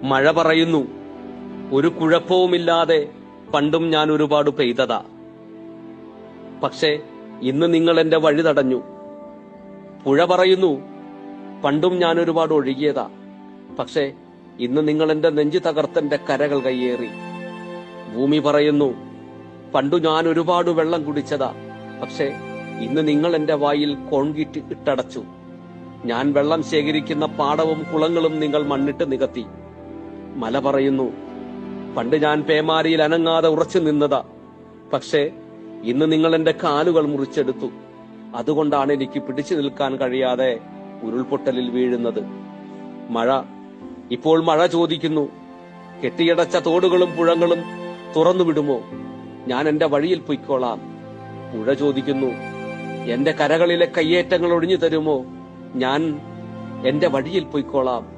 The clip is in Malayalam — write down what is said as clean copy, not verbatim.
മഴ പറയുന്നു, ഒരു കുഴപ്പവുമില്ലാതെ പണ്ടും ഞാൻ ഒരുപാട് പെയ്തതാ. പക്ഷേ ഇന്ന് നിങ്ങൾ എന്റെ വഴി തടഞ്ഞു. പുഴ പറയുന്നു, പണ്ടും ഞാൻ ഒരുപാട് ഒഴുകിയതാ. പക്ഷേ ഇന്ന് നിങ്ങൾ എന്റെ നെഞ്ചു തകർത്തെന്റെ കരകൾ കയ്യേറി. ഭൂമി പറയുന്നു, പണ്ടു ഞാൻ ഒരുപാട് വെള്ളം കുടിച്ചതാ. പക്ഷേ ഇന്ന് നിങ്ങൾ എന്റെ വായിൽ കോൺക്രീറ്റ് ഇട്ടടച്ചു. ഞാൻ വെള്ളം ശേഖരിക്കുന്ന പാടവും കുളങ്ങളും നിങ്ങൾ മണ്ണിട്ട് നികത്തി. മല പറയുന്നു, പണ്ട് ഞാൻ പേമാരിയിൽ അനങ്ങാതെ ഉറച്ചു നിന്നതാ. പക്ഷേ ഇന്ന് നിങ്ങൾ എന്റെ കാലുകൾ മുറിച്ചെടുത്തു. അതുകൊണ്ടാണ് എനിക്ക് പിടിച്ചു നിൽക്കാൻ കഴിയാതെ ഉരുൾപൊട്ടലിൽ വീഴുന്നത്. ഇപ്പോൾ മഴ ചോദിക്കുന്നു, കെട്ടിയടച്ച തോടുകളും പുഴകളും തുറന്നു വിടുമോ? ഞാൻ എന്റെ വഴിയിൽ പൊയ്ക്കോളാം. പുഴ ചോദിക്കുന്നു, എന്റെ കരകളിലെ കയ്യേറ്റങ്ങൾ ഒഴിഞ്ഞു തരുമോ? ഞാൻ എന്റെ വഴിയിൽ പൊയ്ക്കോളാം.